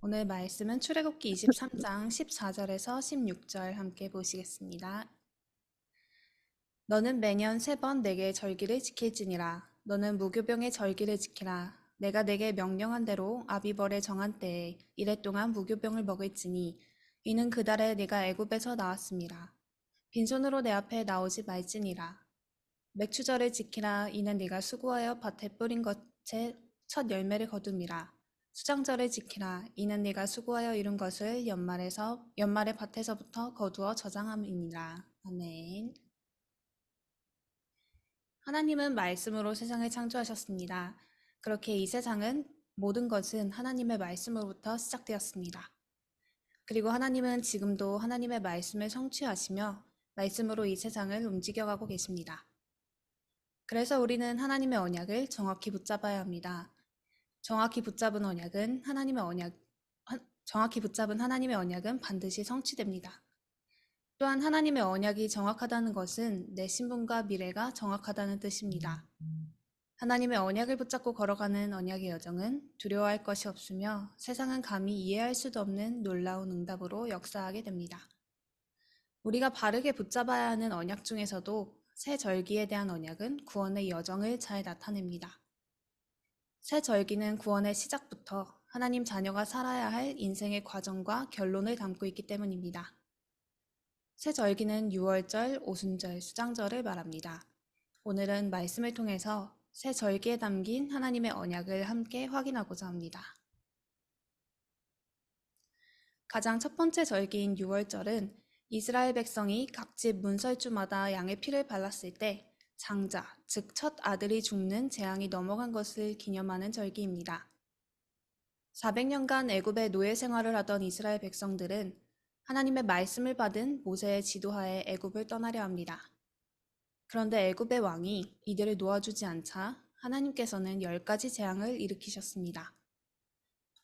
오늘 말씀은 출애굽기 23장 14절에서 16절 함께 보시겠습니다. 너는 매년 3번 내게 절기를 지킬지니라. 너는 무교병의 절기를 지키라. 내가 내게 명령한 대로 아비벌에 정한 때에 이래 동안 무교병을 먹을지니 이는 그 달에 네가 애굽에서 나왔음이라. 빈손으로 내 앞에 나오지 말지니라. 맥추절을 지키라. 이는 네가 수고하여 밭에 뿌린 것의 첫 열매를 거둠이라. 수장절을 지키라. 이는 네가 수고하여 이룬 것을 연말에 밭에서부터 거두어 저장함이니라. 아멘. 하나님은 말씀으로 세상을 창조하셨습니다. 그렇게 이 세상은 모든 것은 하나님의 말씀으로부터 시작되었습니다. 그리고 하나님은 지금도 하나님의 말씀을 성취하시며 말씀으로 이 세상을 움직여가고 계십니다. 그래서 우리는 하나님의 언약을 정확히 붙잡아야 합니다. 정확히 붙잡은 하나님의 언약은 반드시 성취됩니다. 또한 하나님의 언약이 정확하다는 것은 내 신분과 미래가 정확하다는 뜻입니다. 하나님의 언약을 붙잡고 걸어가는 언약의 여정은 두려워할 것이 없으며 세상은 감히 이해할 수도 없는 놀라운 응답으로 역사하게 됩니다. 우리가 바르게 붙잡아야 하는 언약 중에서도 새 절기에 대한 언약은 구원의 여정을 잘 나타냅니다. 새 절기는 구원의 시작부터 하나님 자녀가 살아야 할 인생의 과정과 결론을 담고 있기 때문입니다. 새 절기는 유월절, 오순절, 수장절을 말합니다. 오늘은 말씀을 통해서 새 절기에 담긴 하나님의 언약을 함께 확인하고자 합니다. 가장 첫 번째 절기인 유월절은 이스라엘 백성이 각 집 문설주마다 양의 피를 발랐을 때 장자, 즉 첫 아들이 죽는 재앙이 넘어간 것을 기념하는 절기입니다. 400년간 애굽의 노예 생활을 하던 이스라엘 백성들은 하나님의 말씀을 받은 모세의 지도하에 애굽을 떠나려 합니다. 그런데 애굽의 왕이 이들을 놓아주지 않자 하나님께서는 10가지 재앙을 일으키셨습니다.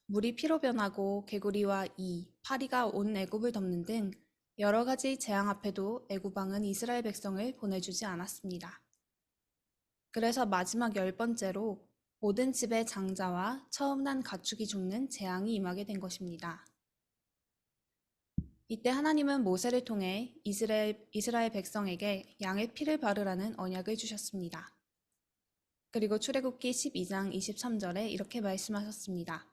물이 피로 변하고 개구리와 파리가 온 애굽을 덮는 등 여러 가지 재앙 앞에도 애굽 왕은 이스라엘 백성을 보내주지 않았습니다. 그래서 마지막 10번째로 모든 집의 장자와 처음 난 가축이 죽는 재앙이 임하게 된 것입니다. 이때 하나님은 모세를 통해 이스라엘 백성에게 양의 피를 바르라는 언약을 주셨습니다. 그리고 출애굽기 12장 23절에 이렇게 말씀하셨습니다.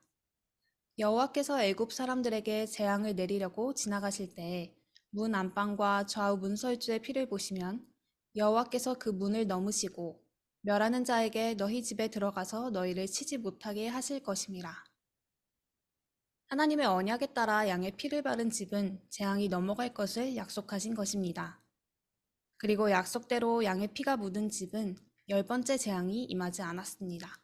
여호와께서 애굽 사람들에게 재앙을 내리려고 지나가실 때에 문 안방과 좌우 문설주의 피를 보시면 여호와께서 그 문을 넘으시고 멸하는 자에게 너희 집에 들어가서 너희를 치지 못하게 하실 것임이라. 하나님의 언약에 따라 양의 피를 바른 집은 재앙이 넘어갈 것을 약속하신 것입니다. 그리고 약속대로 양의 피가 묻은 집은 10번째 재앙이 임하지 않았습니다.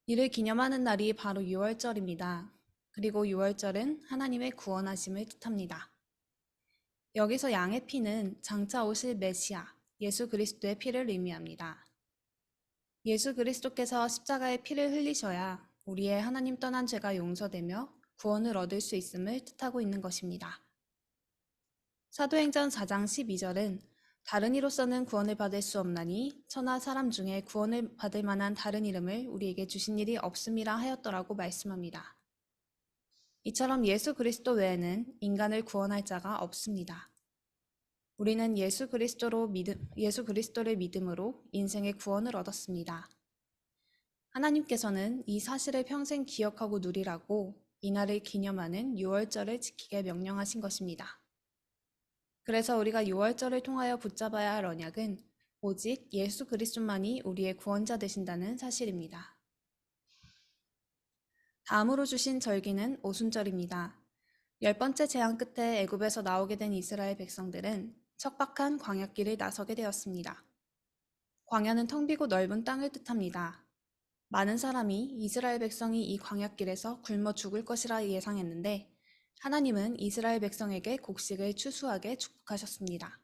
이를 기념하는 날이 바로 유월절입니다. 그리고 유월절은 하나님의 구원하심을 뜻합니다. 여기서 양의 피는 장차 오실 메시아, 예수 그리스도의 피를 의미합니다. 예수 그리스도께서 십자가의 피를 흘리셔야 우리의 하나님 떠난 죄가 용서되며 구원을 얻을 수 있음을 뜻하고 있는 것입니다. 사도행전 4장 12절은 다른 이로서는 구원을 받을 수 없나니 천하 사람 중에 구원을 받을 만한 다른 이름을 우리에게 주신 일이 없음이라 하였더라고 말씀합니다. 이처럼 예수 그리스도 외에는 인간을 구원할 자가 없습니다. 우리는 예수 그리스도를 믿음으로 인생의 구원을 얻었습니다. 하나님께서는 이 사실을 평생 기억하고 누리라고 이날을 기념하는 유월절을 지키게 명령하신 것입니다. 그래서 우리가 유월절을 통하여 붙잡아야 할 언약은 오직 예수 그리스도만이 우리의 구원자 되신다는 사실입니다. 다음으로 주신 절기는 오순절입니다. 10번째 재앙 끝에 애굽에서 나오게 된 이스라엘 백성들은 척박한 광야길을 나서게 되었습니다. 광야는 텅 비고 넓은 땅을 뜻합니다. 많은 사람이 이스라엘 백성이 이 광야길에서 굶어 죽을 것이라 예상했는데 하나님은 이스라엘 백성에게 곡식을 추수하게 축복하셨습니다.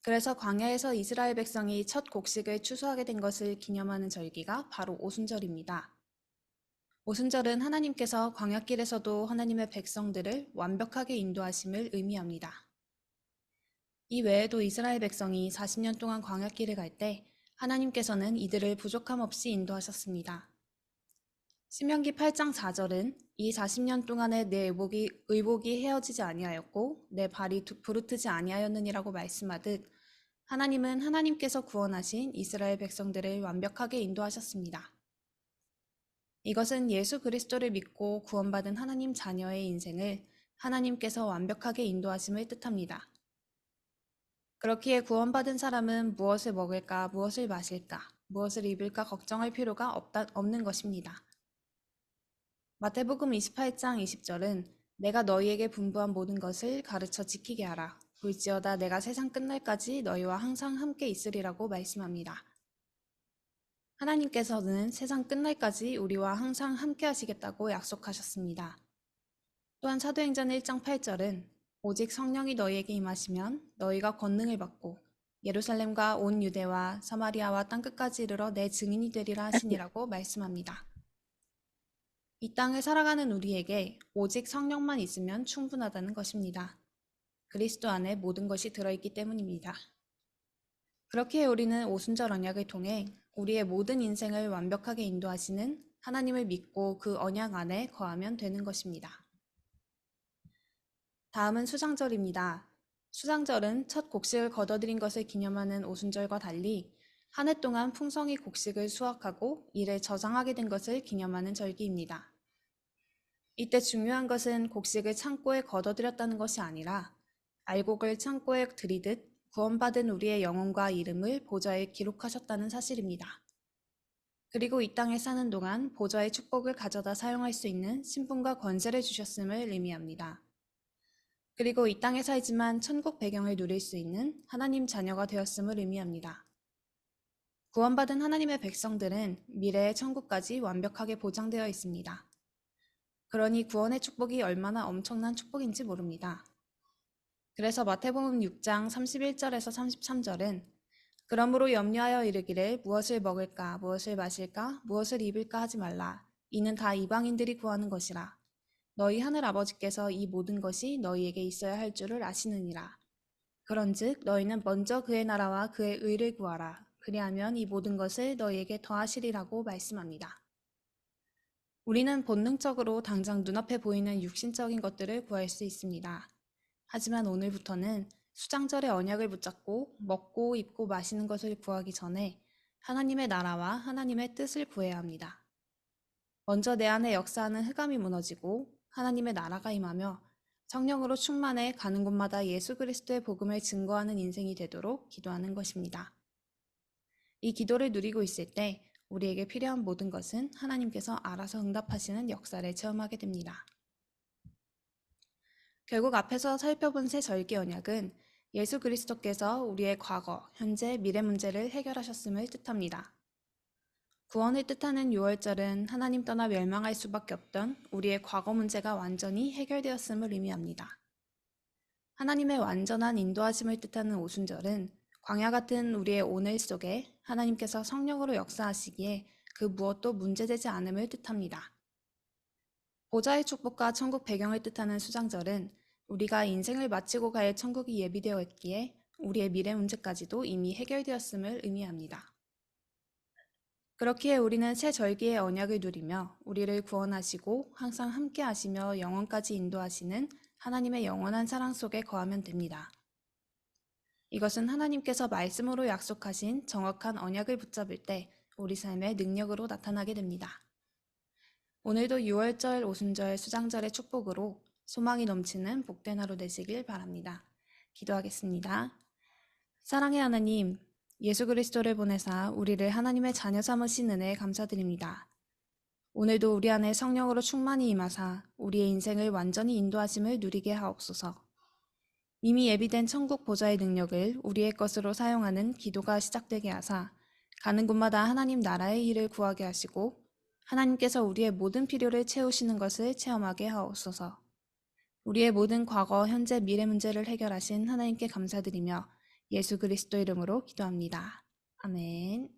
그래서 광야에서 이스라엘 백성이 첫 곡식을 추수하게 된 것을 기념하는 절기가 바로 오순절입니다. 오순절은 하나님께서 광야길에서도 하나님의 백성들을 완벽하게 인도하심을 의미합니다. 이 외에도 이스라엘 백성이 40년 동안 광야길을 갈 때 하나님께서는 이들을 부족함 없이 인도하셨습니다. 신명기 8장 4절은 이 40년 동안에 내 의복이 헤어지지 아니하였고 내 발이 부르트지 아니하였느니라고 말씀하듯 하나님은 하나님께서 구원하신 이스라엘 백성들을 완벽하게 인도하셨습니다. 이것은 예수 그리스도를 믿고 구원받은 하나님 자녀의 인생을 하나님께서 완벽하게 인도하심을 뜻합니다. 그렇기에 구원받은 사람은 무엇을 먹을까, 무엇을 마실까, 무엇을 입을까 걱정할 필요가 없는 것입니다. 마태복음 28장 20절은 내가 너희에게 분부한 모든 것을 가르쳐 지키게 하라. 볼지어다 내가 세상 끝날까지 너희와 항상 함께 있으리라고 말씀합니다. 하나님께서는 세상 끝날까지 우리와 항상 함께 하시겠다고 약속하셨습니다. 또한 사도행전 1장 8절은 오직 성령이 너희에게 임하시면 너희가 권능을 받고 예루살렘과 온 유대와 사마리아와 땅끝까지 이르러 내 증인이 되리라 하시니라고 말씀합니다. 이 땅을 살아가는 우리에게 오직 성령만 있으면 충분하다는 것입니다. 그리스도 안에 모든 것이 들어있기 때문입니다. 그렇기에 우리는 오순절 언약을 통해 우리의 모든 인생을 완벽하게 인도하시는 하나님을 믿고 그 언약 안에 거하면 되는 것입니다. 다음은 수장절입니다. 수장절은 첫 곡식을 거둬들인 것을 기념하는 오순절과 달리 한 해 동안 풍성히 곡식을 수확하고 이를 저장하게 된 것을 기념하는 절기입니다. 이때 중요한 것은 곡식을 창고에 거둬들였다는 것이 아니라 알곡을 창고에 들이듯 구원받은 우리의 영혼과 이름을 보좌에 기록하셨다는 사실입니다. 그리고 이 땅에 사는 동안 보좌의 축복을 가져다 사용할 수 있는 신분과 권세를 주셨음을 의미합니다. 그리고 이 땅에 살지만 천국 배경을 누릴 수 있는 하나님 자녀가 되었음을 의미합니다. 구원받은 하나님의 백성들은 미래의 천국까지 완벽하게 보장되어 있습니다. 그러니 구원의 축복이 얼마나 엄청난 축복인지 모릅니다. 그래서 마태복음 6장 31절에서 33절은 그러므로 염려하여 이르기를 무엇을 먹을까, 무엇을 마실까, 무엇을 입을까 하지 말라. 이는 다 이방인들이 구하는 것이라. 너희 하늘 아버지께서 이 모든 것이 너희에게 있어야 할 줄을 아시느니라. 그런즉 너희는 먼저 그의 나라와 그의 의를 구하라. 그리하면 이 모든 것을 너희에게 더하시리라고 말씀합니다. 우리는 본능적으로 당장 눈앞에 보이는 육신적인 것들을 구할 수 있습니다. 하지만 오늘부터는 수장절의 언약을 붙잡고 먹고 입고 마시는 것을 구하기 전에 하나님의 나라와 하나님의 뜻을 구해야 합니다. 먼저 내 안에 역사하는 흑암이 무너지고 하나님의 나라가 임하며 성령으로 충만해 가는 곳마다 예수 그리스도의 복음을 증거하는 인생이 되도록 기도하는 것입니다. 이 기도를 누리고 있을 때 우리에게 필요한 모든 것은 하나님께서 알아서 응답하시는 역사를 체험하게 됩니다. 결국 앞에서 살펴본 새 절기 언약은 예수 그리스도께서 우리의 과거, 현재, 미래 문제를 해결하셨음을 뜻합니다. 구원을 뜻하는 유월절은 하나님 떠나 멸망할 수밖에 없던 우리의 과거 문제가 완전히 해결되었음을 의미합니다. 하나님의 완전한 인도하심을 뜻하는 오순절은 광야 같은 우리의 오늘 속에 하나님께서 성령으로 역사하시기에 그 무엇도 문제되지 않음을 뜻합니다. 보좌의 축복과 천국 배경을 뜻하는 수장절은 우리가 인생을 마치고 갈 천국이 예비되어 있기에 우리의 미래 문제까지도 이미 해결되었음을 의미합니다. 그렇기에 우리는 새 절기의 언약을 누리며 우리를 구원하시고 항상 함께 하시며 영원까지 인도하시는 하나님의 영원한 사랑 속에 거하면 됩니다. 이것은 하나님께서 말씀으로 약속하신 정확한 언약을 붙잡을 때 우리 삶의 능력으로 나타나게 됩니다. 오늘도 6월절, 오순절, 수장절의 축복으로 소망이 넘치는 복된 하루 되시길 바랍니다. 기도하겠습니다. 사랑의 하나님, 예수 그리스도를 보내사 우리를 하나님의 자녀 삼으신 은혜에 감사드립니다. 오늘도 우리 안에 성령으로 충만히 임하사 우리의 인생을 완전히 인도하심을 누리게 하옵소서. 이미 예비된 천국 보좌의 능력을 우리의 것으로 사용하는 기도가 시작되게 하사 가는 곳마다 하나님 나라의 일을 구하게 하시고 하나님께서 우리의 모든 필요를 채우시는 것을 체험하게 하옵소서. 우리의 모든 과거, 현재, 미래 문제를 해결하신 하나님께 감사드리며 예수 그리스도 이름으로 기도합니다. 아멘.